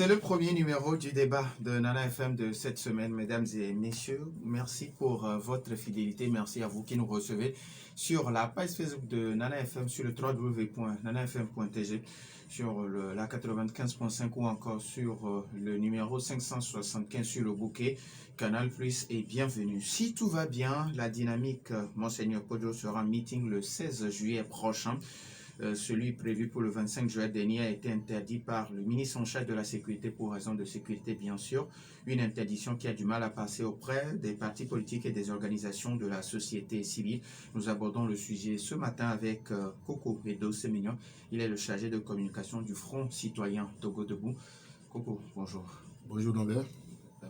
C'est le premier numéro du débat de Nana FM de cette semaine, mesdames et messieurs. Merci pour votre fidélité. Merci à vous qui nous recevez sur la page Facebook de Nana FM, sur le www.nanafm.tg, sur la 95.5 ou encore sur le numéro 575 sur le bouquet Canal Plus et bienvenue. Si tout va bien, la dynamique Monseigneur Podio sera en meeting le 16 juillet prochain. Celui prévu pour le 25 juin dernier a été interdit par le ministre en charge de la sécurité pour raison de sécurité, bien sûr. Une interdiction qui a du mal à passer auprès des partis politiques et des organisations de la société civile. Nous abordons le sujet ce matin avec Coco Edo Semignon. Il est le chargé de communication du Front citoyen Togo Debout. Coco, bonjour. Bonjour Norbert.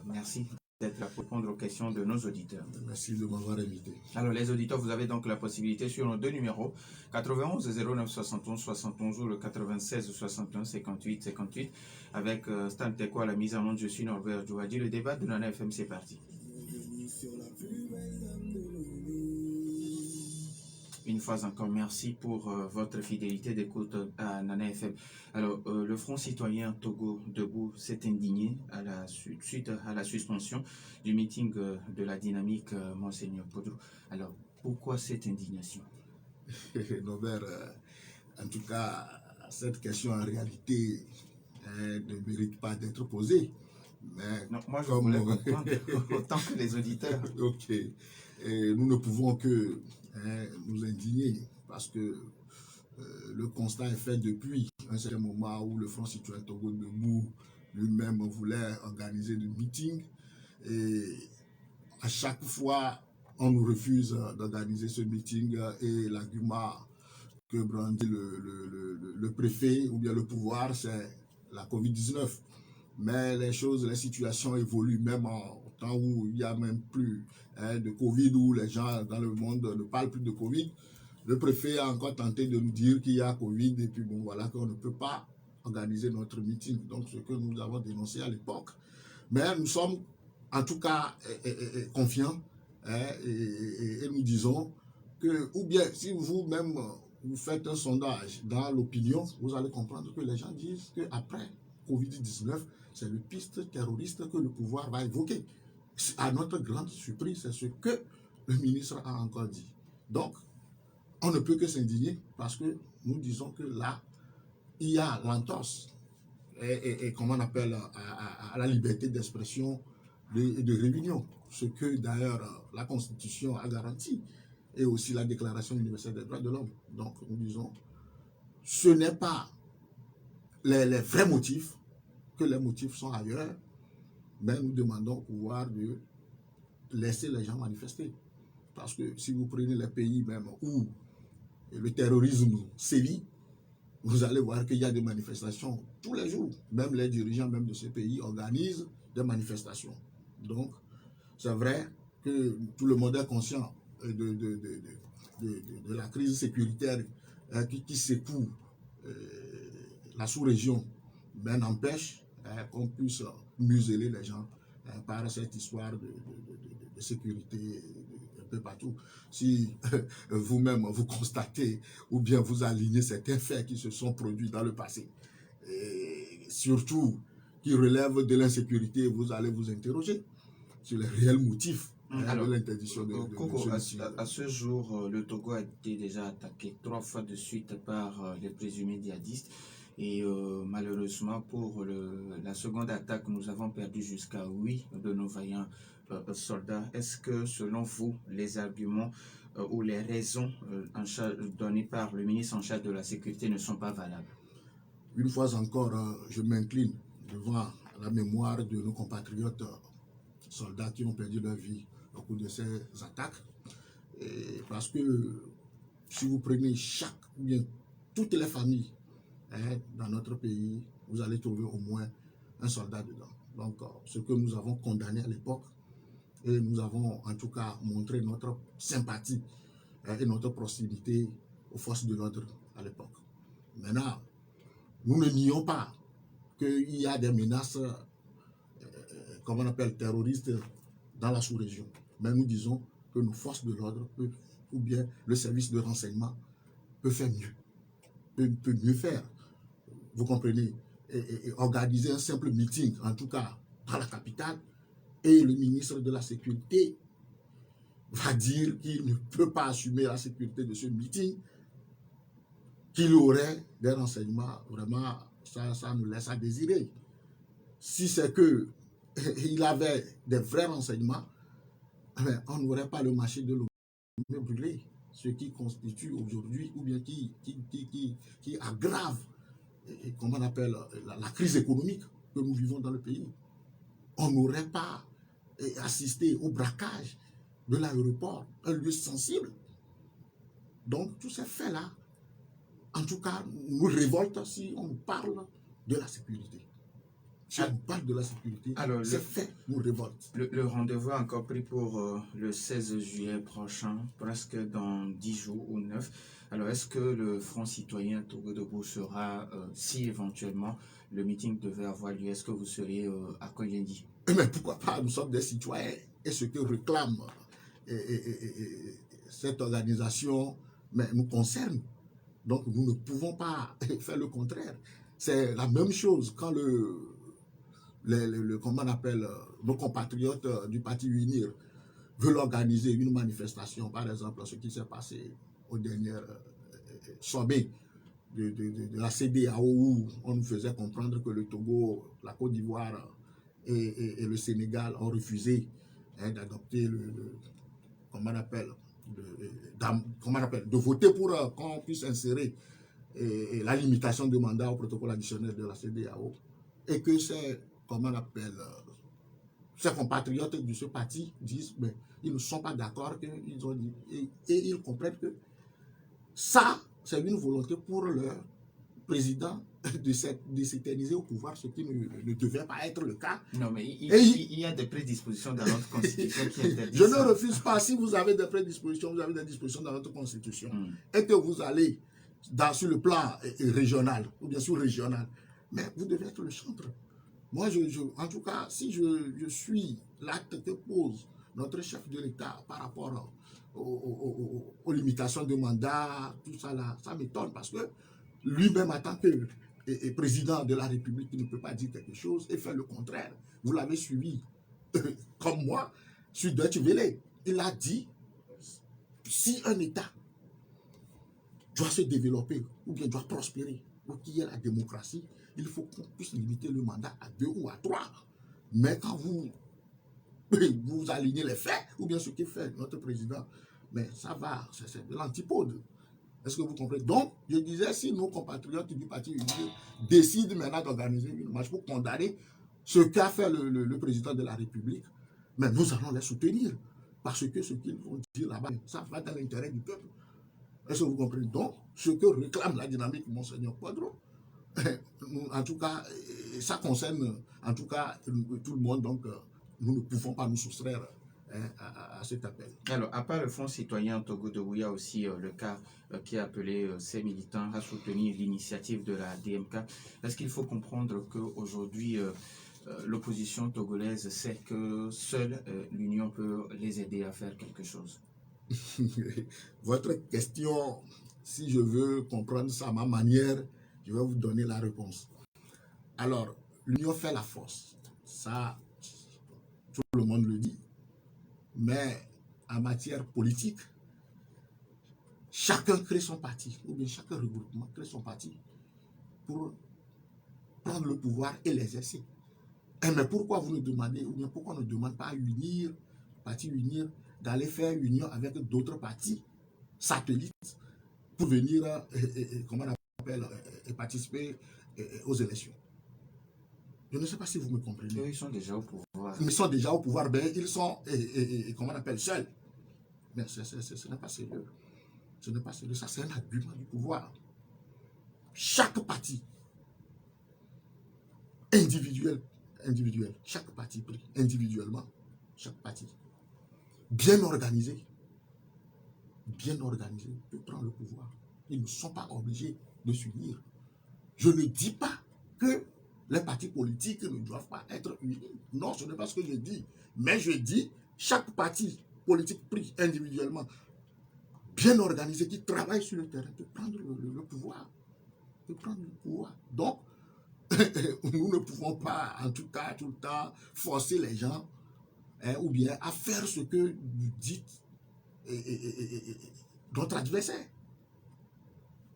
Merci d'être là pour répondre aux questions de nos auditeurs. Merci de m'avoir invité. Alors les auditeurs, vous avez donc la possibilité sur nos deux numéros, 91 09 71 71 ou le 96 61 58 58, avec Stan Teko à la mise en onde. Je suis Norbert Djouadi. Le débat de Nana FM, c'est parti. Une fois encore, merci pour votre fidélité d'écoute à Nana FM. Alors, le Front citoyen Togo Debout s'est indigné suite à la suspension du meeting de la dynamique Monseigneur Podio. Alors, pourquoi cette indignation? Norbert, en tout cas, cette question en réalité ne mérite pas d'être posée. Mais non, moi je voulais comprendre autant que les auditeurs. Ok. Et nous ne pouvons que nous indigner parce que le constat est fait depuis un certain moment où le Front citoyen Togo Debout lui-même voulait organiser des meetings et à chaque fois on nous refuse d'organiser ce meeting et l'argument que brandit le préfet ou bien le pouvoir, c'est la Covid-19. Mais les situations évoluent même en temps où il n'y a même plus de Covid, où les gens dans le monde ne parlent plus de Covid. Le préfet a encore tenté de nous dire qu'il y a Covid et puis bon voilà qu'on ne peut pas organiser notre meeting. Donc ce que nous avons dénoncé à l'époque. Mais nous sommes en tout cas confiants et nous disons que, ou bien si vous-même vous faites un sondage dans l'opinion, vous allez comprendre que les gens disent qu'après Covid-19, c'est le piste terroriste que le pouvoir va évoquer. À notre grande surprise, c'est ce que le ministre a encore dit. Donc, on ne peut que s'indigner parce que nous disons que là, il y a l'entorse et comment on appelle à la liberté d'expression et de réunion, ce que d'ailleurs la Constitution a garanti et aussi la Déclaration universelle des droits de l'homme. Donc, nous disons, ce n'est pas les vrais motifs, que les motifs sont ailleurs, mais nous demandons au pouvoir de laisser les gens manifester. Parce que si vous prenez les pays même où le terrorisme sévit, vous allez voir qu'il y a des manifestations tous les jours. Même les dirigeants même de ces pays organisent des manifestations. Donc, c'est vrai que tout le monde est conscient de la crise sécuritaire qui secoue la sous-région, mais n'empêche qu'on puisse museler les gens par cette histoire de sécurité un peu partout. Si vous-même vous constatez ou bien vous alignez certains faits qui se sont produits dans le passé, et surtout qui relèvent de l'insécurité, vous allez vous interroger sur les réels motifs de l'interdiction de Coco, à ce jour, le Togo a été déjà attaqué 3 fois de suite par les présumés djihadistes. Et malheureusement, pour la seconde attaque, nous avons perdu jusqu'à 8 de nos vaillants soldats. Est-ce que, selon vous, les arguments ou les raisons données par le ministre en charge de la sécurité ne sont pas valables? Une fois encore, je m'incline devant la mémoire de nos compatriotes soldats qui ont perdu leur vie au cours de ces attaques. Et parce que si vous prenez ou bien toutes les familles dans notre pays, vous allez trouver au moins un soldat dedans. Donc, ce que nous avons condamné à l'époque, et nous avons en tout cas montré notre sympathie et notre proximité aux forces de l'ordre à l'époque. Maintenant, nous ne nions pas qu'il y a des menaces, comme on appelle terroristes, dans la sous-région. Mais nous disons que nos forces de l'ordre ou bien le service de renseignement peut faire mieux, peut mieux faire. Vous comprenez? organiser un simple meeting, en tout cas dans la capitale, et le ministre de la Sécurité va dire qu'il ne peut pas assumer la sécurité de ce meeting, qu'il aurait des renseignements, vraiment, ça nous laisse à désirer. Si c'est que il avait des vrais renseignements, on n'aurait pas le marché de Lomé brûlé, ce qui constitue aujourd'hui, ou bien qui aggrave, comment on appelle, la crise économique que nous vivons dans le pays. On n'aurait pas assisté au braquage de l'aéroport, un lieu sensible. Donc, tous ces faits-là, en tout cas, nous révoltent si on parle de la sécurité. Si on parle de la sécurité, ces faits nous révoltent. Le rendez-vous est encore pris pour le 16 juillet prochain, presque dans 10 jours ou 9. Alors, est-ce que le Front citoyen Togo Debout sera, si éventuellement le meeting devait avoir lieu, est-ce que vous seriez à Koyendi? Mais pourquoi pas, nous sommes des citoyens et ce que réclame cette organisation nous concerne. Donc nous ne pouvons pas faire le contraire. C'est la même chose quand comment on appelle, nos compatriotes du parti UNIR veulent organiser une manifestation, par exemple ce qui s'est passé au dernier sommet de la CEDEAO où on nous faisait comprendre que le Togo, la Côte d'Ivoire et le Sénégal ont refusé d'adopter comment on appelle, de voter pour qu'on puisse insérer la limitation de mandat au protocole additionnel de la CEDEAO, et que ces, comment on appelle, ces compatriotes de ce parti disent mais ils ne sont pas d'accord, qu'ils ont dit, et ils comprennent que ça, c'est une volonté pour leur président de s'éterniser au pouvoir, ce qui ne devait pas être le cas. Non, mais il y a des prédispositions dans notre constitution qui interdisent. Je ne refuse pas. Si vous avez des prédispositions, vous avez des dispositions dans notre constitution, et que vous allez sur le plan régional, ou bien sous-régional, mais vous devez être le chantre. Moi, en tout cas, si je suis l'acte que pose notre chef de l'État par rapport aux limitations de mandat, tout ça là, ça m'étonne parce que lui-même, en tant que président de la République, il ne peut pas dire quelque chose et faire le contraire. Vous l'avez suivi, comme moi, sur Deutsche Welle. Il a dit, si un État doit se développer ou bien doit prospérer, ou qu'il y ait la démocratie, il faut qu'on puisse limiter le mandat à 2 ou à 3. Mais quand vous alignez les faits, ou bien ce que fait notre président, mais ça va, c'est de l'antipode. Est-ce que vous comprenez? Donc, je disais, si nos compatriotes du parti UNIR décident maintenant d'organiser une marche pour condamner ce qu'a fait le président de la République, mais nous allons les soutenir. Parce que ce qu'ils vont dire là-bas, ça va dans l'intérêt du peuple. Est-ce que vous comprenez? Donc, ce que réclame la dynamique Monseigneur Quadro, en tout cas, ça concerne en tout cas tout le monde, donc nous ne pouvons pas nous soustraire à cet appel. Alors, à part le Front citoyen Togo Debout, il y a aussi le cas qui a appelé ces militants à soutenir l'initiative de la DMK. Est-ce qu'il faut comprendre qu'aujourd'hui, l'opposition togolaise sait que seule l'Union peut les aider à faire quelque chose? Votre question, si je veux comprendre ça à ma manière, je vais vous donner la réponse. Alors, l'Union fait la force. Ça, tout le monde le dit. Mais en matière politique, chacun crée son parti, ou bien chaque regroupement crée son parti pour prendre le pouvoir et l'exercer. Mais pourquoi vous nous demandez, ou bien pourquoi on ne demande pas à unir, parti unir, d'aller faire union avec d'autres partis satellites pour venir, comment on appelle, participer aux élections? Je ne sais pas si vous me comprenez. Eux, ils sont déjà au pouvoir. Ils sont déjà au pouvoir, mais ils sont, comment on appelle, seuls. Mais ce n'est pas sérieux. Ce n'est pas sérieux. Ça, c'est un argument du pouvoir. Chaque parti, individuel, chaque parti pris individuellement, chaque parti, bien organisé, peut prendre le pouvoir. Ils ne sont pas obligés de s'unir. Je ne dis pas que les partis politiques ne doivent pas être unis. Non, ce n'est pas ce que je dis. Mais je dis, chaque parti politique pris individuellement, bien organisé, qui travaille sur le terrain, peut prendre le pouvoir. Donc, nous ne pouvons pas, en tout cas, tout le temps, forcer les gens ou bien à faire ce que vous dites notre adversaire.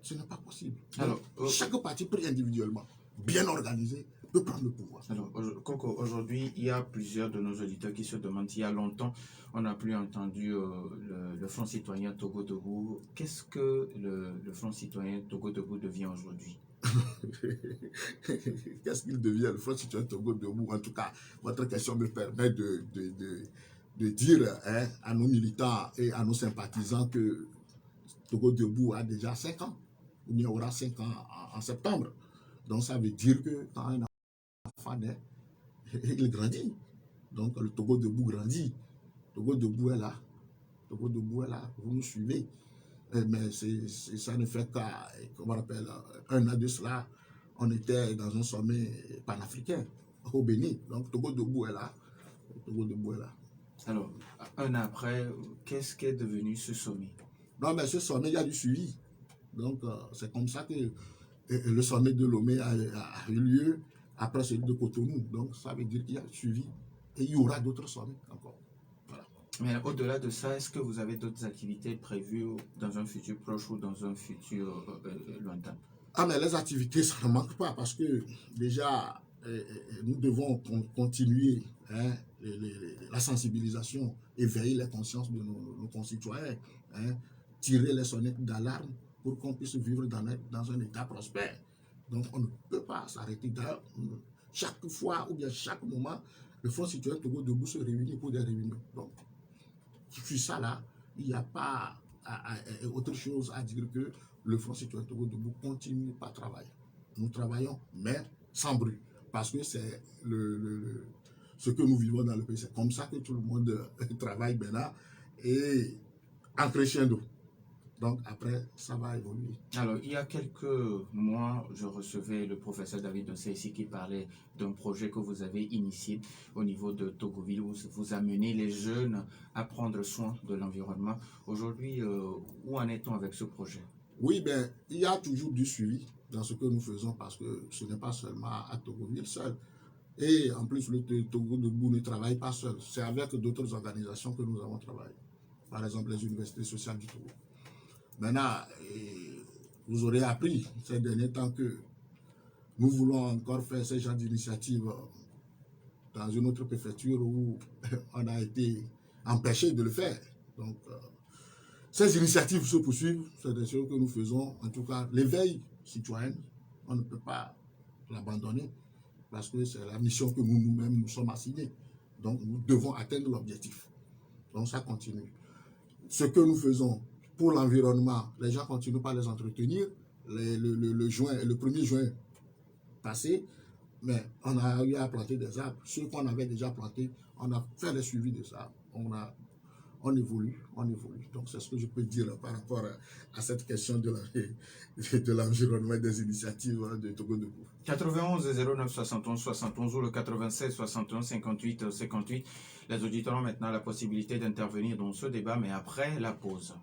Ce n'est pas possible. Donc, Alors, chaque parti pris individuellement, bien organisé, peut prendre le pouvoir. Alors, Coco, aujourd'hui, il y a plusieurs de nos auditeurs qui se demandent, il y a longtemps, on n'a plus entendu le Front citoyen Togo Debout. Qu'est-ce que le Front citoyen Togo Debout devient aujourd'hui? Qu'est-ce qu'il devient, le Front citoyen Togo Debout? En tout cas, votre question me permet de dire à nos militants et à nos sympathisants que Togo Debout a déjà 5 ans. Il y aura 5 ans en septembre. Donc, ça veut dire que quand un enfant naît, il grandit. Donc, le Togo Debout grandit. Togo Debout est là. Togo Debout est là. Vous nous suivez. Mais ça ne fait qu'à, comment on appelle, un an de cela, on était dans un sommet panafricain au Bénin. Donc, Togo Debout est là. Togo Debout est là. Alors, un an après, qu'est-ce qu'est devenu ce sommet? Non, mais ce sommet, il y a du suivi. Donc, c'est comme ça que le sommet de Lomé a eu lieu après celui de Cotonou. Donc, ça veut dire qu'il y a suivi et il y aura d'autres sommets encore. Voilà. Mais au-delà de ça, est-ce que vous avez d'autres activités prévues dans un futur proche ou dans un futur lointain? Ah, mais les activités, ça ne manque pas parce que déjà, nous devons continuer la sensibilisation, éveiller les consciences de nos concitoyens, tirer les sonnettes d'alarme pour qu'on puisse vivre dans un état prospère. Donc, on ne peut pas s'arrêter. Chaque fois ou bien chaque moment, le Front citoyen Togo Debout se réunit pour des réunions. Donc, sur ça là, il n'y a pas autre chose à dire que le Front citoyen Togo Debout continue à travailler. Nous travaillons, mais sans bruit, parce que c'est ce que nous vivons dans le pays. C'est comme ça que tout le monde travaille maintenant et en crescendo. Donc après, ça va évoluer. Alors, il y a quelques mois, je recevais le professeur David Dossé ici qui parlait d'un projet que vous avez initié au niveau de Togoville, où vous amenez les jeunes à prendre soin de l'environnement. Aujourd'hui, où en est-on avec ce projet? Oui, ben, il y a toujours du suivi dans ce que nous faisons parce que ce n'est pas seulement à Togoville seul. Et en plus, le Togo Debout ne travaille pas seul. C'est avec d'autres organisations que nous avons travaillé. Par exemple, les universités sociales du Togo. Maintenant, vous aurez appris ces derniers temps que nous voulons encore faire ce genre d'initiative dans une autre préfecture où on a été empêché de le faire. Donc, ces initiatives se poursuivent, c'est des choses que nous faisons. En tout cas, l'éveil citoyen, on ne peut pas l'abandonner parce que c'est la mission que nous-mêmes nous sommes assignés. Donc, nous devons atteindre l'objectif. Donc, ça continue. Ce que nous faisons pour l'environnement, les gens continuent par les entretenir. Le 1er juin passé, mais on a eu à planter des arbres. Ceux qu'on avait déjà plantés, on a fait le suivi de ça. On évolue. Donc, c'est ce que je peux dire par rapport à cette question de l'environnement des initiatives de Togo Debout. 91 09 71 71 ou le 96 61 58 58. Les auditeurs ont maintenant la possibilité d'intervenir dans ce débat, mais après la pause.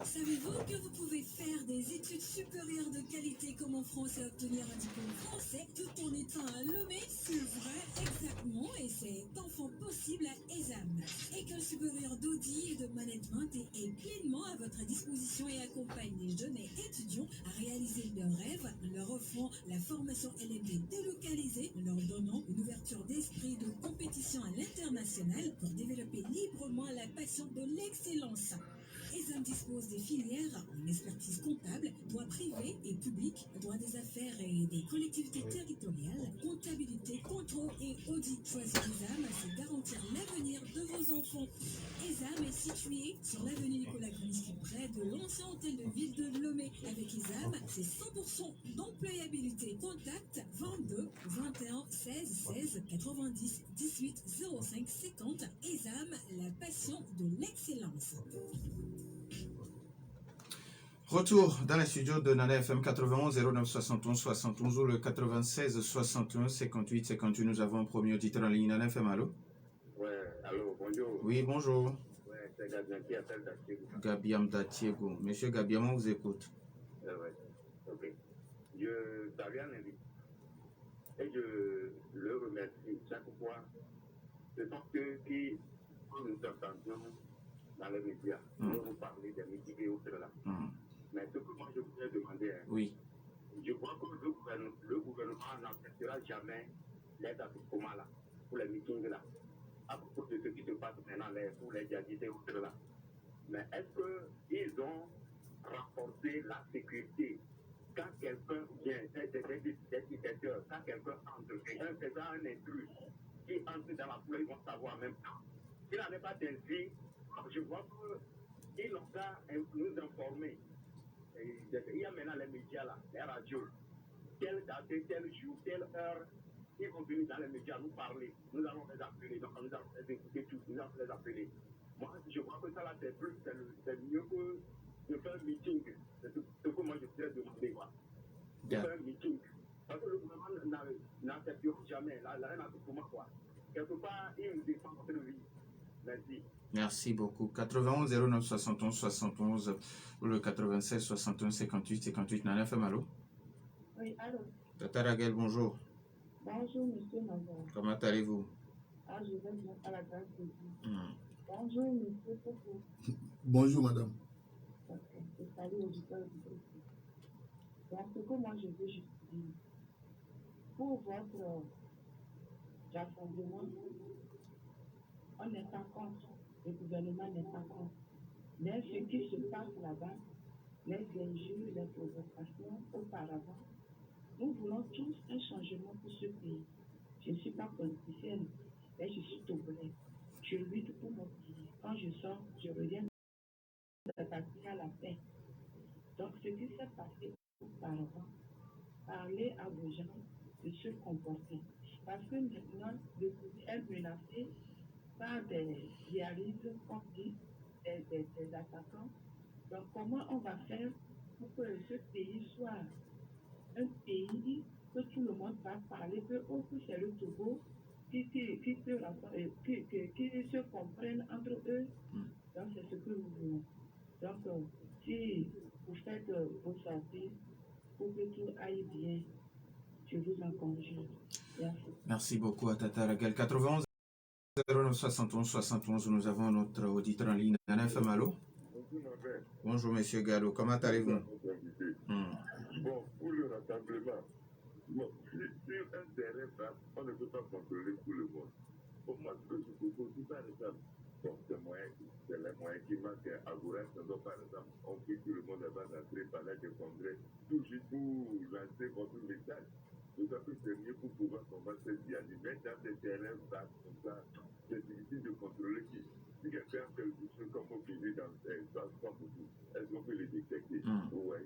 Savez-vous que vous pouvez faire des études supérieures de qualité comme en France et obtenir un diplôme français tout en étant à Lomé? C'est vrai, exactement, et c'est enfin possible à ESAM. École supérieure d'audit et de management est pleinement à votre disposition et accompagne les jeunes et étudiants à réaliser leurs rêves en leur offrant la formation LMD délocalisée, en leur donnant une ouverture d'esprit de compétition à l'international pour développer librement la passion de l'excellence. ESAM dispose des filières en expertise comptable, droit privé et public, droit des affaires et des collectivités territoriales, comptabilité, contrôle et audit. Choisir ESAM, c'est garantir l'avenir de vos enfants. ESAM est situé sur l'avenue Nicolas Grunsky, près de l'ancien hôtel de ville de Lomé. Avec ESAM, c'est 100% d'employabilité. Contact 22 21 16 16 90 18 05 50. ESAM, la passion de l'excellence. Retour dans les studios de Nana FM 91 09 71 71 ou le 96 61 58 58. Nous avons un premier auditeur en ligne. Nana FM, allô? Ouais, allô, bonjour. Oui, bonjour. Ouais, c'est Gabien qui appelle d'Atiego. Gabiam Datiego. Monsieur Gabiam, on vous écoute. Ouais, ok. T'as bien invité. Et je le remercie chaque fois. Ce sont ceux qui, quand nous entendons dans les médias, nous vous parler des meetings et autres là. Mais ce que moi je voudrais demander, Oui. je crois que le gouvernement n'acceptera jamais l'aide à ce moment-là, pour les meetings là, à propos de ce qui se passe maintenant pour les djihadistes et autres là. Mais est-ce qu'ils ont renforcé la sécurité quand quelqu'un vient, des dictateurs, quand quelqu'un entre, c'est un intrus qui entre dans la foule, ils vont savoir en même temps. S'il n'en est pas ainsi, je vois qu'ils n'ont qu'à nous informer. Il y a maintenant les médias là, les radios. Telle date, tel jour, telle heure, ils vont venir dans les médias nous parler. Nous allons les appeler, donc nous allons les écouter tous, nous allons les appeler. Moi, je crois que ça là, c'est mieux que de faire un meeting. C'est ce que moi je voudrais demander. De faire un meeting. Parce que le gouvernement n'acceptera jamais. Là, rien à tout quoi. Quelque part, il nous défend notre vie. Merci. Merci beaucoup. 91 09 71 71 ou le 96 61 58 58. Nana FM, allô? Oui, allô. Tata Raguel, bonjour. Bonjour, monsieur Navarre. Comment allez-vous? Ah, je vais bien à la grâce de Dieu. Bonjour, monsieur Popo. Bonjour, madame. Ok, et salut auditeurs du groupe. Donc, ce que moi je veux juste dire, pour votre rassemblement, on n'est pas contre, le gouvernement n'est pas contre. Mais ce qui se passe là-bas, les injures, les provocations auparavant, nous voulons tous un changement pour ce pays. Je ne suis pas politicienne, mais je suis togolaise. Je lutte pour mon pays. Quand je sors, je reviens de partir à la paix. Donc, ce qui s'est passé auparavant, parler à vos gens de se comporter. Parce que maintenant, le pays est menacé par des djihadistes, comme dit, des attaquants. Donc, comment on va faire pour que ce pays soit un pays que tout le monde va parler, que c'est le Togo qui se comprennent entre eux. Donc, c'est ce que nous voulons. Donc, si vous faites vos sorties pour que tout aille bien, je vous en conjure. Merci. Merci beaucoup à Tata Raguel. 91 09 71 71, nous avons notre auditeur en ligne. Nana FM, allô? Bonjour, monsieur Gallo. Comment allez-vous? Bon, pour le rassemblement, bon, sur un terrain vaste, on ne peut pas contrôler tout le monde. Pour moi, ce que je propose, c'est par exemple, bon, c'est les moyens qui manquent à Gourès, par exemple, on fait tout le monde avant d'entrer par là des congrès, tout juste pour lancer votre message. D'autant que c'est mieux pour pouvoir combattre cette dialyse. Mais dans des terrains vastes comme ça, c'est difficile de contrôler qui. Si quelqu'un fait quelque chose comme au pays dans pas beaucoup, est-ce qu'on peut les détecter? Oui.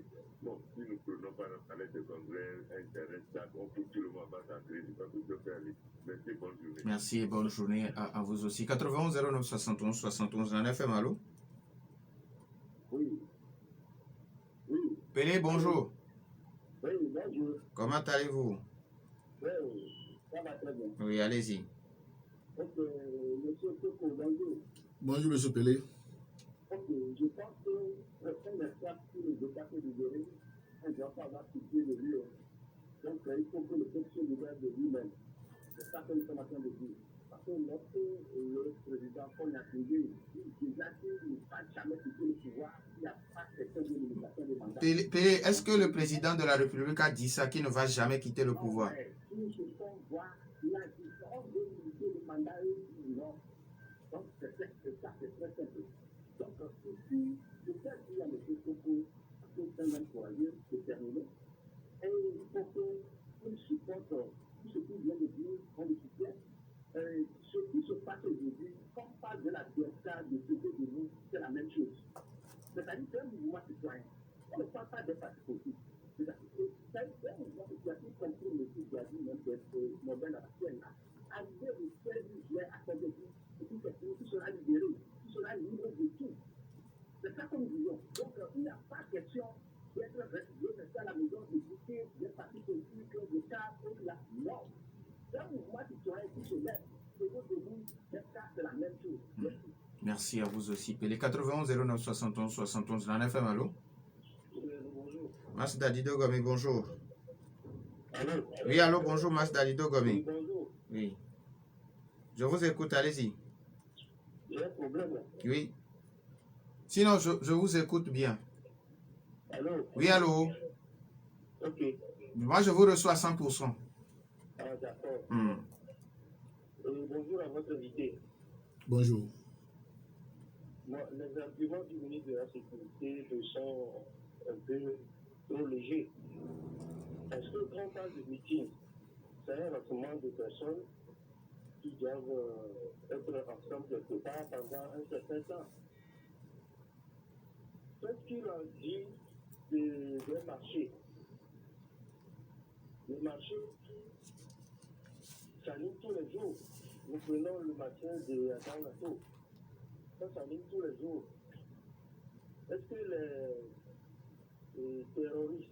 Bon, si nous prenons par exemple des congrès, un terrain stable, on peut tout le monde avant d'entrer. Je pense que je peux aller. Merci, bonne journée. Merci et bonne journée à vous aussi. 91 09 71 71, Nana FM, allô? Oui. Oui. Pélé, bonjour. Oui, bonjour. Comment allez-vous? Oui, ça va très bien. Oui, allez-y. Ok, monsieur Coco, bonjour. Bonjour, monsieur Pelé. Ok, je pense que un message pour les États de gérer, un grand pas va quitter le lieu. Donc, il faut que le peuple se libère de lui-même. C'est ça que nous sommes en train de dire. Parce que lorsque le président Paul Yacoundé dit déjà qu'il ne va jamais quitter le pouvoir, il n'y a pas question de limitation des mandats. Pélé, est-ce que le président de la République a dit ça, qu'il ne va jamais quitter le pouvoir? Tout ce qu'on voit, la différence de limiter le mandat et non. Donc, c'est ça, c'est très simple. Donc, ici, je peux dire à M. Coco, que c'est un homme courageux, c'est terminé. Et il faut qu'il supporte tout ce qu'il vient de dire, on le soutient. Ce qui se passe aujourd'hui, quand on parle de la delta, de ce que de nous, c'est la même chose. C'est-à-dire que c'est un mouvement citoyen. On ne parle pas des partis politiques. C'est-à-dire que c'est un mouvement citoyen qui comprend le site de la vie, même des modèles actuels. Arrivé au 16 juillet à Saint-Denis, et puis c'est fini, tout sera libéré, tout sera libre de tout. C'est ça que nous disons. Donc, il n'y a pas question d'être resté à la maison, d'écouter des partis politiques, des cas, non. C'est un mouvement citoyen qui se lève. C'est la même chose. Merci à vous aussi. Pélé 91 09 71 71, Nana FM, allô? Bonjour. Merci Dadido Gami, bonjour. Allô? Oui, allô, bonjour, Mas Dalido Oui, Gomi. bonjour. Oui. Je vous écoute, allez-y. J'ai un problème là. Oui. Sinon, je vous écoute bien. Allô? Oui, allô. Ok. Moi, je vous reçois à 100%. Ah, d'accord. Hmm. Bonjour à votre invité. Bonjour. Moi, les arguments du ministre de la Sécurité me sont un peu trop légers. Parce que quand on parle de meeting, c'est un rassemblement de personnes qui doivent être ensemble quelque part pendant un certain temps. Qu'est-ce qu'il a dit des marchés? Les marchés s'animent tous les jours. Nous prenons le matin de Adanato. Ça s'anime tous les jours. Est-ce que les terroristes,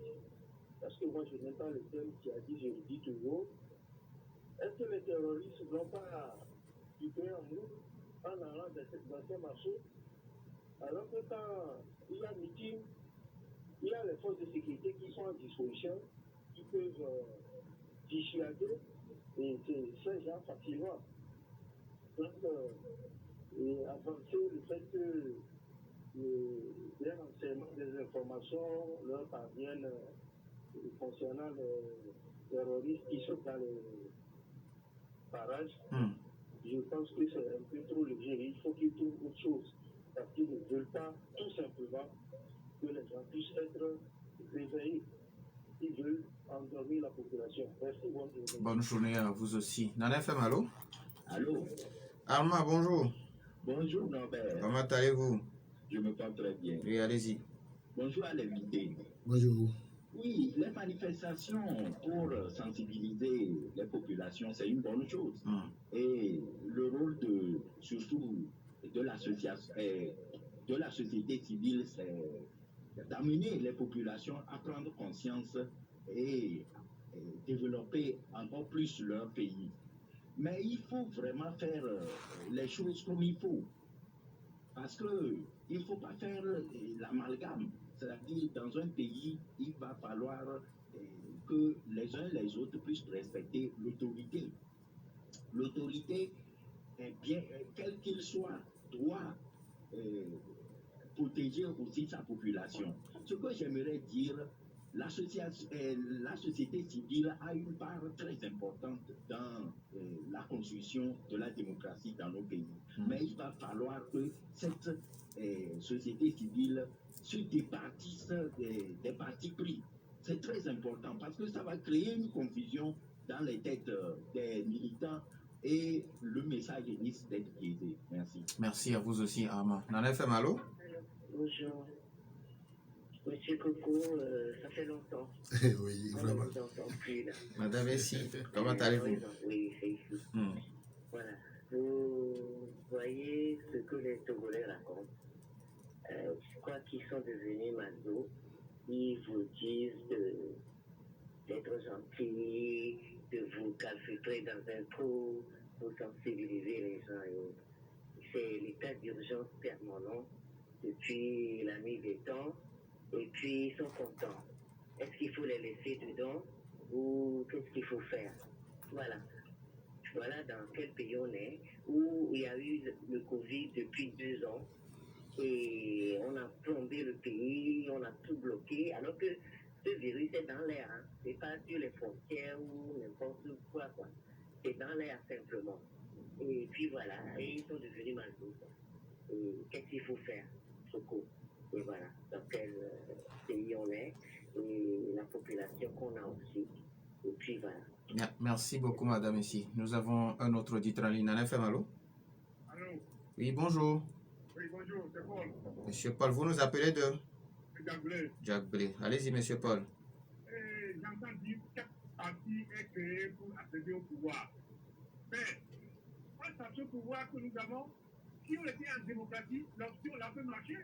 parce que moi je n'aime pas le terme qui a dit, je le dis toujours, est-ce que les terroristes n'ont pas quitté en nous en allant dans ces marchés, alors que quand il y a meeting, il y a les forces de sécurité qui sont en disposition, qui peuvent dissuader ces gens facilement. Donc, avancer le fait que les renseignements, des informations leur parviennent concernant les terroristes qui sont dans les parages, je pense que c'est un peu trop léger. Il faut qu'ils trouvent autre chose. Parce qu'ils ne veulent pas tout simplement que les gens puissent être réveillés. Ils veulent endormir la population. Merci, bonne journée. Bonne journée à vous aussi. Nana FM, allô? Allô? Arma, bonjour. Bonjour Norbert, Comment allez-vous? je me porte très bien. Oui, allez-y. Bonjour à l'invité. Bonjour. Oui, les manifestations pour sensibiliser les populations, c'est une bonne chose. Et le rôle surtout de l'association, de la société civile, c'est d'amener les populations à prendre conscience et développer encore plus leur pays. Mais il faut vraiment faire les choses comme il faut. Parce qu'il ne faut pas faire l'amalgame. C'est-à-dire, dans un pays, il va falloir que les uns les autres puissent respecter l'autorité. L'autorité, bien, quel qu'il soit, doit protéger aussi sa population. Ce que j'aimerais dire, la société civile a une part très importante dans la construction de la démocratie dans nos pays. Mais il va falloir que cette société civile se départisse des partis pris. C'est très important parce que ça va créer une confusion dans les têtes des militants et le message risque d'être biaisé. Merci. Merci à vous aussi, Arma. Nana FM, allô? Bonjour. Monsieur Coco, ça fait longtemps. Oui, On vraiment. ne vous entend plus là. Madame Essie, comment allez-vous? Oui, c'est ici. Voilà. Vous voyez ce que les Togolais racontent. Je crois qu'ils sont devenus maso. Ils vous disent d'être gentils, de vous calfeutrer dans un trou pour sensibiliser les gens. C'est l'état d'urgence permanent depuis la nuit des temps. Et puis ils sont contents. Est-ce qu'il faut les laisser dedans ou qu'est-ce qu'il faut faire? Voilà. Voilà dans quel pays on est, où il y a eu le Covid depuis 2 ans et on a plombé le pays, on a tout bloqué, alors que ce virus est dans l'air. Hein. C'est pas sur les frontières ou n'importe quoi. C'est dans l'air simplement. Et puis voilà, et ils sont devenus malheureux. Et qu'est-ce qu'il faut faire? Secours. Et voilà, dans quel pays on est et la population qu'on a aussi. Et puis voilà. Merci beaucoup, Madame Essie. Nous avons un autre auditeur en ligne. Nana FM, allô? Allô? Oui, bonjour. Oui, bonjour, c'est Paul. Monsieur Paul, vous nous appelez de? Gablé. Jacques Blé. Allez-y, Monsieur Paul. J'entends dire que chaque parti est créé pour accéder au pouvoir. Mais, face à ce pouvoir que nous avons, si on était en démocratie, l'option l'a fait marcher.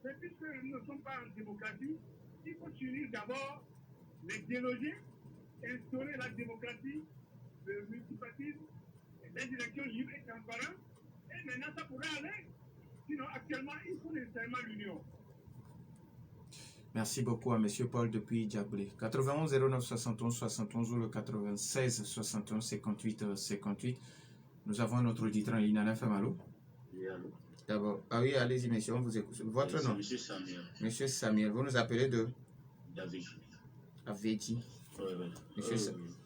Mais puisque nous ne sommes pas en démocratie, il faut s'unir d'abord, les déloger, instaurer la démocratie, le multipartisme, les élections libres et transparentes. Et maintenant, ça pourrait aller. Sinon, actuellement, il faut nécessairement l'union. Merci beaucoup à M. Paul depuis Diablé. 91 09 71 71 ou le 96 61 58 58. Nous avons un autre auditeur en ligne à FM. Allô? Oui, allô? D'abord, ah oui, allez-y, monsieur, on vous écoute. Votre nom? Monsieur Samuel. Monsieur Samuel, vous nous appelez de? David. Aveti. Oui.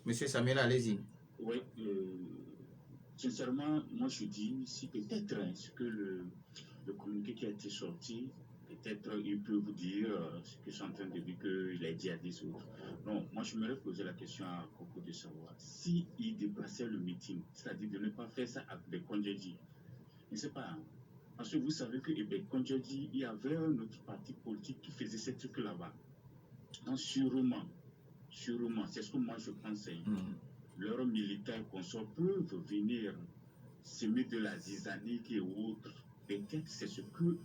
Monsieur Samuel, allez-y. Oui, sincèrement, moi je dis, si peut-être ce que le communiqué qui a été sorti, peut-être il peut vous dire ce que je suis en train de dire, qu'il a dit à des autres. Non, moi je me poser la question à Coco de savoir si il déplaçait le meeting, c'est-à-dire de ne pas faire ça avec Kondjedji. Je ne sais pas, hein. Parce que vous savez que Kondjedji, il y avait un autre parti politique qui faisait ces trucs là-bas. Donc sûrement, c'est ce que moi je pensais. Leurs militaires consorts peuvent venir semer de la zizanique et autres. Peut-être c'est ce que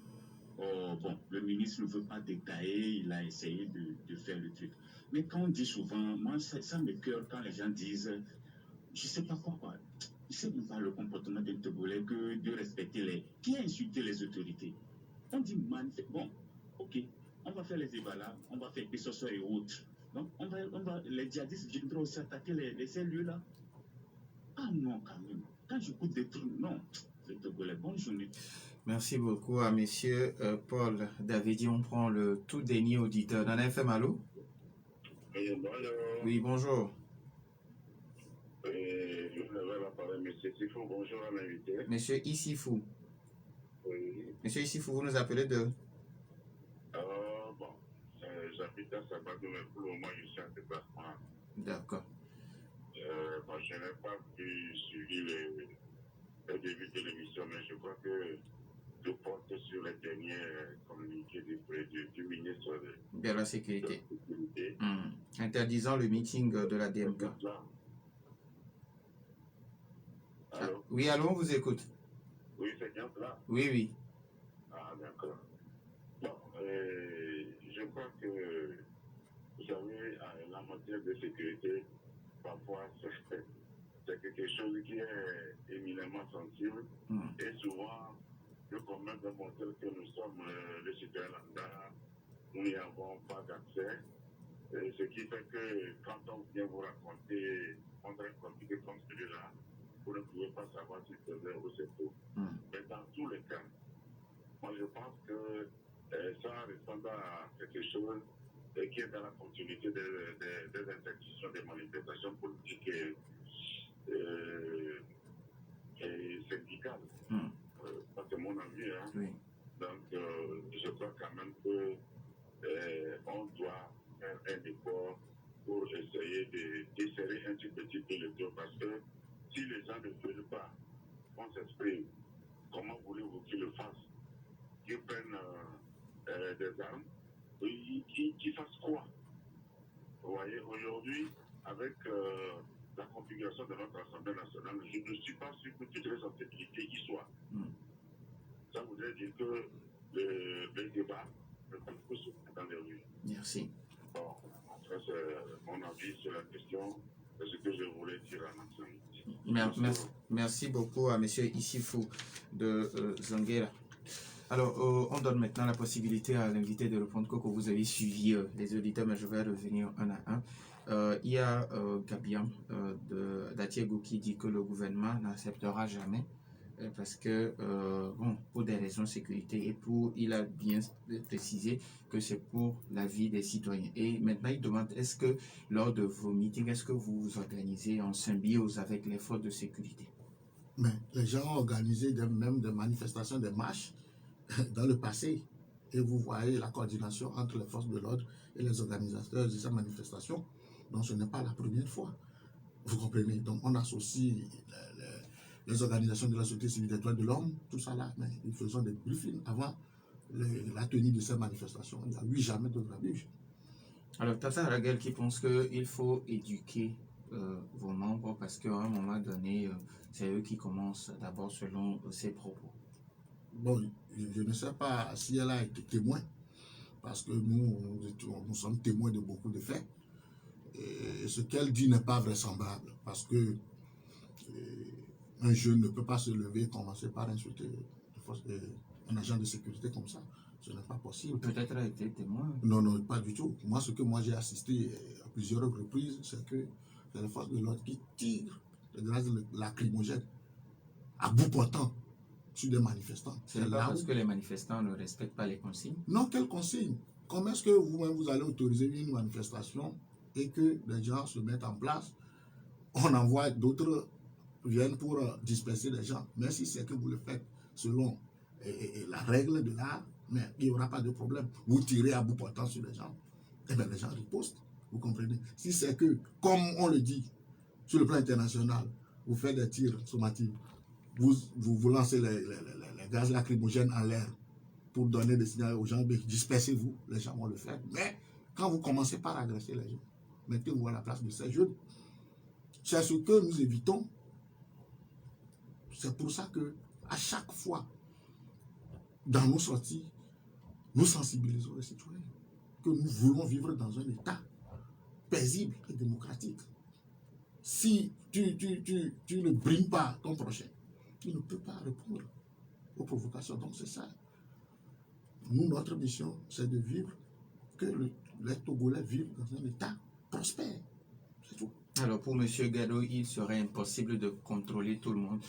le ministre ne veut pas détailler, il a essayé de faire le truc. Mais quand on dit souvent, moi ça me cœur quand les gens disent, je ne sais pas pourquoi, je ne sais même pas le comportement d'un Togolais que de respecter qui a insulté les autorités. On dit bon, ok, on va faire les évalas, on va faire Pessoso et autres. Donc, les djihadistes viendront aussi attaquer ces lieux-là. Ah non, quand même. Quand j'écoute des trucs, non. Les Togolais, bonne journée. Merci beaucoup à monsieur Paul Davidi. On prend le tout dernier auditeur. Nana FM, allô? Oui, bonjour. Oui, bonjour. Je voulais parler, monsieur Sifou. Bonjour à l'invité. Monsieur Issifou. Oui. Monsieur Issifou, vous nous appelez de? J'habite à Sabadou, mais pour le moment, je suis en déplacement. D'accord. Je n'ai pas pu suivre le début de l'émission, mais je crois que je porte sur les derniers communiqués du ministre de la Sécurité. Interdisant le meeting de la DMK. Allô? Oui, allô, on vous écoute. Oui, c'est bien cela. Oui, oui. Ah, d'accord. Bon, je crois que, vous savez, la matière de sécurité, parfois, c'est quelque chose qui est éminemment sensible. Et souvent, le commun démontre que nous sommes les citoyens lambda, nous n'y avons pas d'accès. Ce qui fait que quand on vient vous raconter contre un communiqué comme celui-là, vous ne pouvez pas savoir si c'est vrai ou c'est faux. Mais dans tous les cas, moi je pense que ça ressemble à quelque chose qui est dans la continuité des interdictions des manifestations politiques et syndicales. Ça c'est mon avis. Hein. Oui. Donc je crois quand même que on doit faire un effort pour essayer de desserrer un petit peu le dos, parce que si les gens ne veulent pas qu'on s'exprime, comment voulez-vous qu'ils le fassent? Qu'ils prennent des armes, qu'ils fassent quoi? Vous voyez, aujourd'hui, avec la configuration de notre Assemblée nationale, je ne suis pas sûr que toute responsabilité y soit. Ça voudrait dire que le débat ne peut pas se faire dans les rues. Merci. Bon, ça c'est mon avis sur la question, c'est ce que je voulais dire en ensemble. Merci beaucoup à M. Issifou de Zanguera. Alors, on donne maintenant la possibilité à l'invité de répondre. Coco, vous avez suivi les auditeurs, mais je vais revenir un à un. Il y a Gabiam d'Atiego qui dit que le gouvernement n'acceptera jamais parce que, pour des raisons de sécurité et il a bien précisé que c'est pour la vie des citoyens. Et maintenant, il demande, est-ce que lors de vos meetings, est-ce que vous vous organisez en symbiose avec les forces de sécurité? Mais les gens ont organisé même des manifestations, des marches dans le passé. Et vous voyez la coordination entre les forces de l'ordre et les organisateurs de ces manifestations. Donc ce n'est pas la première fois. Vous comprenez? Donc on associe les organisations de la société civile des droits de l'homme, tout ça là, mais ils faisaient des briefings avant la tenue de ces manifestations. Il n'y a eu jamais de grabuge. Alors, Tata Ragel qui pense qu'il faut éduquer vos membres parce qu'à un moment donné, c'est eux qui commencent d'abord selon ses propos. Bon, je ne sais pas si elle a été témoin, parce que nous sommes témoins de beaucoup de faits. Et ce qu'elle dit n'est pas vraisemblable, parce que un jeune ne peut pas se lever et commencer par insulter un agent de sécurité comme ça. Ce n'est pas possible. Peut-être a été témoin. Non, non, pas du tout. Moi, ce que moi j'ai assisté à plusieurs reprises, c'est que c'est les forces de l'ordre qui tirent des gaz lacrymogènes à bout portant sur des manifestants. C'est pas parce que les manifestants ne respectent pas les consignes? Non, quelles consignes? Comment est-ce que vous-même vous allez autoriser une manifestation et que les gens se mettent en place? On envoie d'autres viennent pour disperser les gens. Mais si c'est que vous le faites selon la règle de l'art, mais il n'y aura pas de problème. Vous tirez à bout portant sur les gens, et bien les gens ripostent. Vous comprenez? Si c'est que, comme on le dit, sur le plan international, vous faites des tirs sommatifs, vous lancez les gaz lacrymogènes en l'air pour donner des signaux aux gens, dispersez-vous, les gens vont le faire. Mais quand vous commencez par agresser les gens, mettez-vous à la place de ces jeunes. C'est ce que nous évitons. C'est pour ça que à chaque fois, dans nos sorties, nous sensibilisons les citoyens que nous voulons vivre dans un État paisible et démocratique. Si tu ne brimes pas ton prochain, il ne peut pas répondre aux provocations. Donc c'est ça. Nous, notre mission, c'est de vivre, que les Togolais vivent dans un État prospère. C'est tout. Alors pour M. Gado, il serait impossible de contrôler tout le monde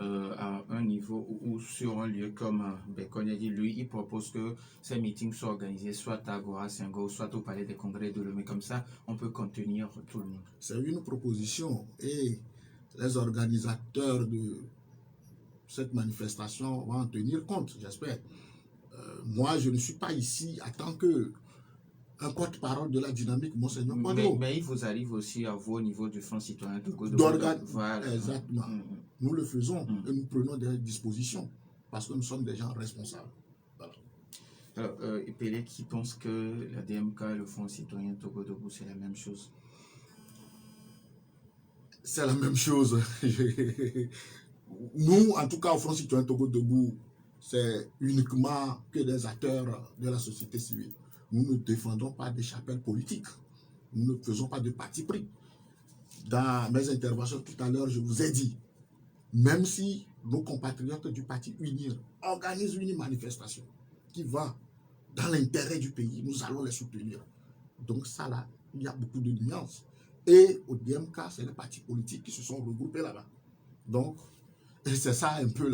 à un niveau ou sur un lieu comme Bekoni a dit. Lui, il propose que ces meetings soient organisés soit à Agora Senghor, soit au Palais des Congrès de Lomé. Comme ça, on peut contenir tout le monde. C'est une proposition et les organisateurs de cette manifestation vont en tenir compte, j'espère. Moi, je ne suis pas ici en tant que un porte-parole de la dynamique, Monseigneur Kwadwo. Mais il vous arrive aussi à vous, au niveau du Front citoyen Togo, voilà. Exactement. Nous le faisons et nous prenons des dispositions parce que nous sommes des gens responsables. Voilà. Alors, Pélé qui pense que la DMK et le Front citoyen Togo Debout, c'est la même chose? C'est la même chose. Nous, en tout cas, au Front citoyen Togo Debout, c'est uniquement que des acteurs de la société civile. Nous ne défendons pas des chapelles politiques. Nous ne faisons pas de parti pris. Dans mes interventions tout à l'heure, je vous ai dit, même si nos compatriotes du parti UNIR organisent une manifestation qui va dans l'intérêt du pays, nous allons les soutenir. Donc ça là, il y a beaucoup de nuances. Et au DMK, c'est les partis politiques qui se sont regroupés là-bas. Donc, c'est ça un peu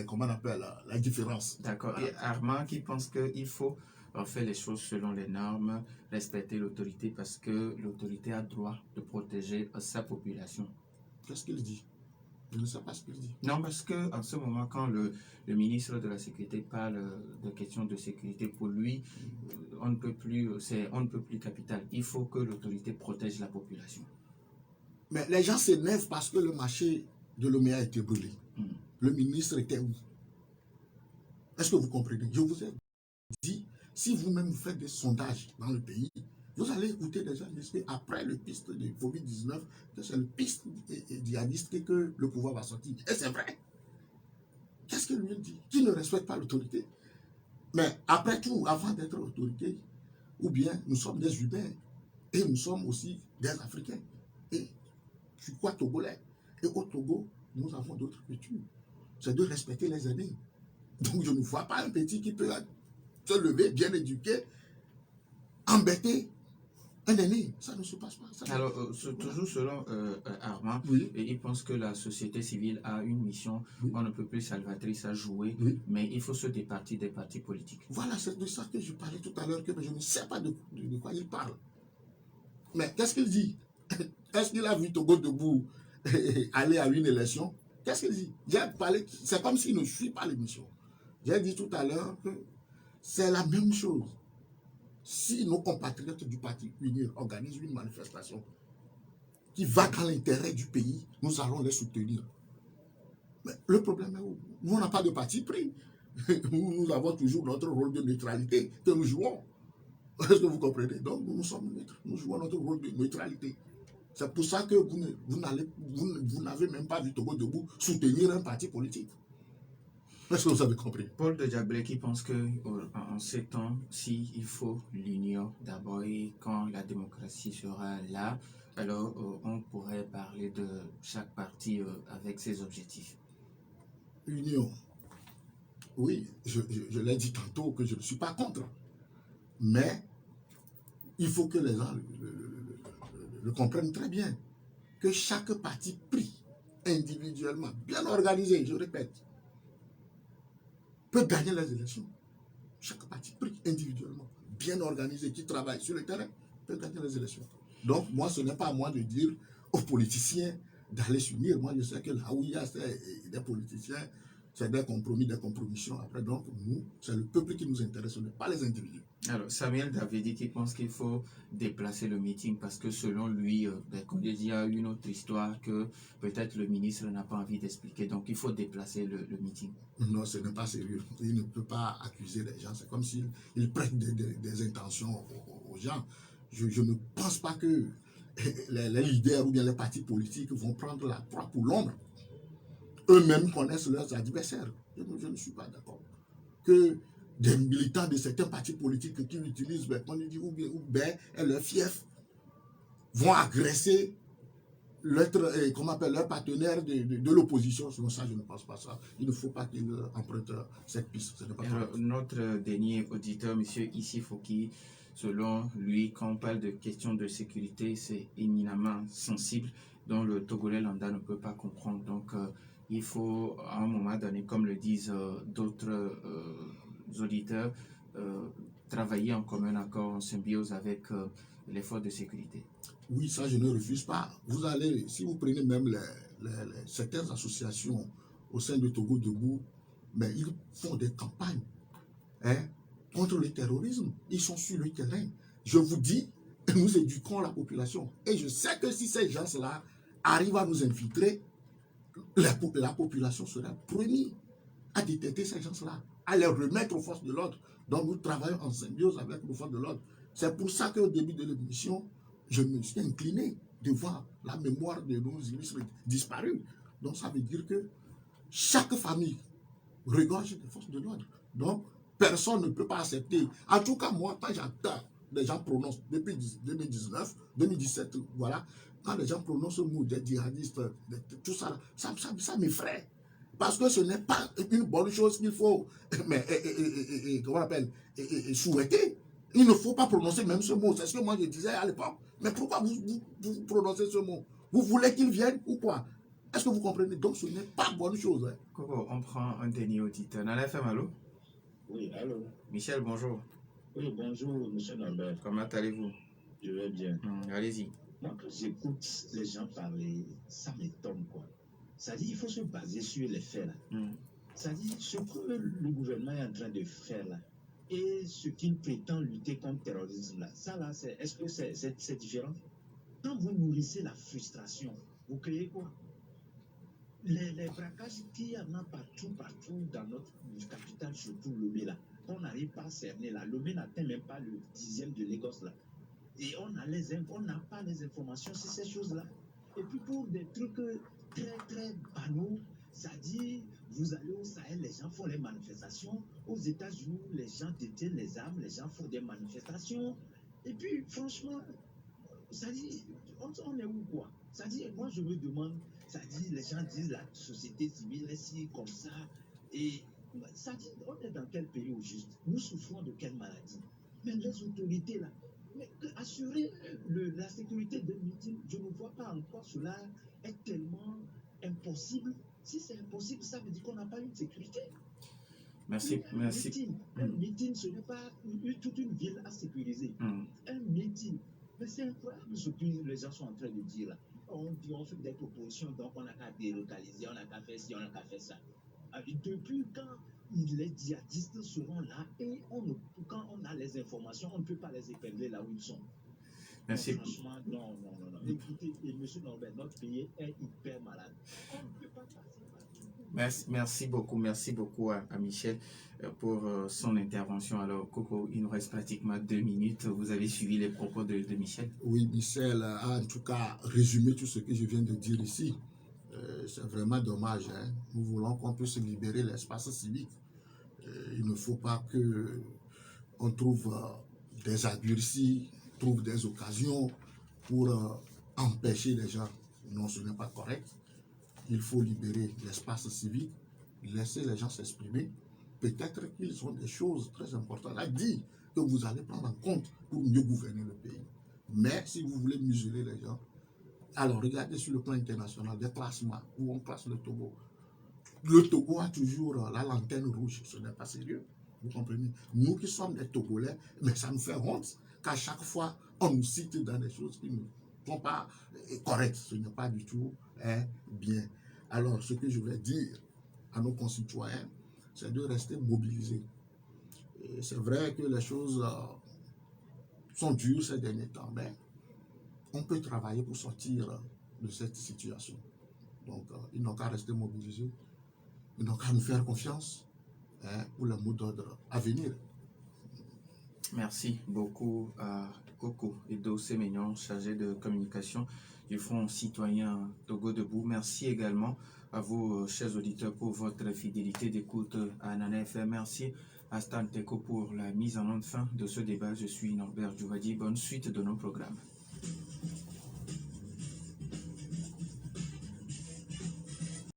comment on appelle la différence. D'accord. Voilà. Et Armand qui pense qu'il faut faire les choses selon les normes, respecter l'autorité parce que l'autorité a droit de protéger sa population. Qu'est-ce qu'il dit? Je ne sais pas ce qu'il dit. Non, parce qu'en ce moment, quand le ministre de la Sécurité parle de questions de sécurité, pour lui, on ne peut plus capital. Il faut que l'autorité protège la population. Mais les gens s'énervent parce que le marché de Lomé a été brûlé. Le ministre était où? Est-ce que vous comprenez? Je vous ai dit, si vous-même vous faites des sondages dans le pays, vous allez écouter des gens dire après le piste de Covid-19, que c'est le piste djihadiste que le pouvoir va sortir. Et c'est vrai. Qu'est-ce que lui dit? Qui ne respecte pas l'autorité. Mais après tout, avant d'être autorité, ou bien nous sommes des humains, et nous sommes aussi des Africains. Et je suis quoi Togolais? Et au Togo, nous avons d'autres cultures. C'est de respecter les aînés. Donc je ne vois pas un petit qui peut se lever, bien éduqué, embêter un aîné. Ça ne se passe pas. Ça alors, toujours selon Armand, oui. Et il pense que la société civile a une mission, oui. On ne peut plus salvatrice à jouer, oui. Mais il faut se départir des partis politiques. Voilà, c'est de ça que je parlais tout à l'heure, que je ne sais pas de quoi il parle. Mais qu'est-ce qu'il dit? Est-ce qu'il a vu Togo Debout aller à une élection? Qu'est-ce qu'il dit? C'est comme s'il ne suit pas l'émission. J'ai dit tout à l'heure que c'est la même chose. Si nos compatriotes du parti UNIR organisent une manifestation qui va dans l'intérêt du pays, nous allons les soutenir. Mais le problème est où? Nous, on n'a pas de parti pris. Nous avons toujours notre rôle de neutralité que nous jouons. Est-ce que vous comprenez? Donc, nous sommes neutres. Nous jouons notre rôle de neutralité. C'est pour ça que vous n'avez même pas vu Togo Debout soutenir un parti politique. Est-ce que vous avez compris? Paul de Diablé qui pense qu'en ces temps, s'il faut l'union d'abord et quand la démocratie sera là, alors on pourrait parler de chaque parti avec ses objectifs. Union. Oui, je l'ai dit tantôt que je ne suis pas contre. Mais il faut que les gens le comprennent très bien. Que chaque parti pris individuellement, bien organisé, je répète, peut gagner les élections. Chaque parti pris individuellement, bien organisé, qui travaille sur le terrain, peut gagner les élections. Donc, moi, ce n'est pas à moi de dire aux politiciens d'aller s'unir. Moi, je sais que là où il y a des politiciens, c'est des compromis, des compromissions. Après, donc, nous, c'est le peuple qui nous intéresse, ce n'est pas les individus. Alors, Samuel Davidi qui pense qu'il faut déplacer le meeting parce que selon lui, comme il y a une autre histoire que peut-être le ministre n'a pas envie d'expliquer. Donc, il faut déplacer le meeting. Non, ce n'est pas sérieux. Il ne peut pas accuser les gens. C'est comme s'il prête des intentions aux gens. Je ne pense pas que les leaders ou bien les partis politiques vont prendre la proie pour l'ombre. Eux-mêmes connaissent leurs adversaires. Je ne suis pas d'accord. Que des militants de certains partis politiques qui utilisent leur fief vont agresser leur partenaire de l'opposition. Selon ça, je ne pense pas ça. Il ne faut pas qu'ils empruntent cette piste. Notre dernier auditeur, M. Issi Foki, selon lui, quand on parle de questions de sécurité, c'est éminemment sensible, dont le Togolais lambda ne peut pas comprendre. Donc, il faut, à un moment donné, comme le disent d'autres auditeurs, travailler en commun accord, en symbiose avec l'effort de sécurité. Oui, ça je ne refuse pas. Vous allez, si vous prenez même certaines associations au sein de Togo Debout, mais ils font des campagnes contre le terrorisme. Ils sont sur le terrain. Je vous dis, nous éduquons la population. Et je sais que si ces gens-là arrivent à nous infiltrer, la population sera première à détecter ces gens-là, à les remettre aux forces de l'ordre. Donc nous travaillons en symbiose avec les forces de l'ordre. C'est pour ça qu'au début de l'émission, je me suis incliné devant la mémoire de nos illustres disparus. Donc ça veut dire que chaque famille regorge des forces de l'ordre. Donc personne ne peut pas accepter. En tout cas, moi, quand j'entends les gens prononcent, depuis 2019, 2017, voilà, quand les gens prononcent le mot des djihadistes, tout ça, ça m'effraie. Parce que ce n'est pas une bonne chose qu'il faut comment on appelle, souhaiter. Il ne faut pas prononcer même ce mot. C'est ce que moi je disais à l'époque. Mais pourquoi vous prononcez ce mot? Vous voulez qu'il vienne ou quoi? Est-ce que vous comprenez? Donc ce n'est pas bonne chose. Coco, on prend un dernier auditeur. Nana FM, allô? Oui, allô? Michel, bonjour. Oui, bonjour, monsieur Norbert. Comment allez-vous? Je vais bien. Allez-y. Moi, quand j'écoute les gens parler, ça m'étonne, quoi. Ça dit il faut se baser sur les faits, là. Ça dit ce que le gouvernement est en train de faire, là, et ce qu'il prétend lutter contre le terrorisme, là, ça, là, est-ce que c'est différent? Quand vous nourrissez la frustration, vous créez quoi? Les braquages qu'il y en a partout dans notre capitale, surtout Lomé, là, on n'arrive pas à cerner, là. Lomé n'atteint même pas le 10e de Lagos, là. Et on n'a pas les informations sur ces choses-là. Et puis pour des trucs très, très banaux, ça dit, vous allez au Sahel, les gens font les manifestations. Aux États-Unis, les gens détiennent les armes, les gens font des manifestations. Et puis, franchement, ça dit, on est où, quoi? Ça dit, moi, je me demande, ça dit, les gens disent la société civile est si comme ça. Et ça dit, on est dans quel pays au juste? Nous souffrons de quelle maladie? Mais les autorités, là, mais assurer la sécurité d'un meeting, je ne vois pas en quoi cela est tellement impossible. Si c'est impossible, ça veut dire qu'on n'a pas une sécurité. Merci. Un meeting, ce n'est pas toute une ville à sécuriser. Un meeting. Mais c'est incroyable ce que les gens sont en train de dire là. On dit on fait des propositions, donc on n'a qu'à délocaliser, on n'a qu'à faire ci, on n'a qu'à faire ça. Depuis quand les djihadistes seront là et quand on a les informations, on ne peut pas les épingler là où ils sont. Merci. Non, franchement, non. Écoutez, M. Norbert, notre pays est hyper malade. On ne peut pas passer par tout. Merci beaucoup à Michel pour son intervention. Alors, Coco, il nous reste pratiquement 2 minutes. Vous avez suivi les propos de Michel? Oui, Michel a en tout cas résumé tout ce que je viens de dire ici. C'est vraiment dommage. Nous voulons qu'on puisse libérer l'espace civique. Il ne faut pas qu'on trouve des aguerris, trouve des occasions pour empêcher les gens. Non, ce n'est pas correct. Il faut libérer l'espace civique, laisser les gens s'exprimer. peut-être qu'ils ont des choses très importantes à dire que vous allez prendre en compte pour mieux gouverner le pays. Mais si vous voulez museler les gens, alors regardez sur le plan international des classements où on classe le Togo. Le Togo a toujours la lanterne rouge, ce n'est pas sérieux. Vous comprenez? Nous qui sommes des Togolais, mais ça nous fait honte qu'à chaque fois, on nous cite dans des choses qui ne sont pas correctes. Ce n'est pas du tout bien. Alors, ce que je vais dire à nos concitoyens, c'est de rester mobilisés. Et c'est vrai que les choses sont dures ces derniers temps, mais on peut travailler pour sortir de cette situation. Donc, ils n'ont qu'à rester mobilisés. Ils n'ont qu'à nous faire confiance pour le mot d'ordre à venir. Merci beaucoup à Coco Edo Sémignon, chargé de communication du Front citoyen Togo Debout. Merci également à vous, chers auditeurs, pour votre fidélité d'écoute à Nana FM. Merci à Stan Teko pour la mise en fin de ce débat. Je suis Norbert Djouvadi. Bonne suite de nos programmes.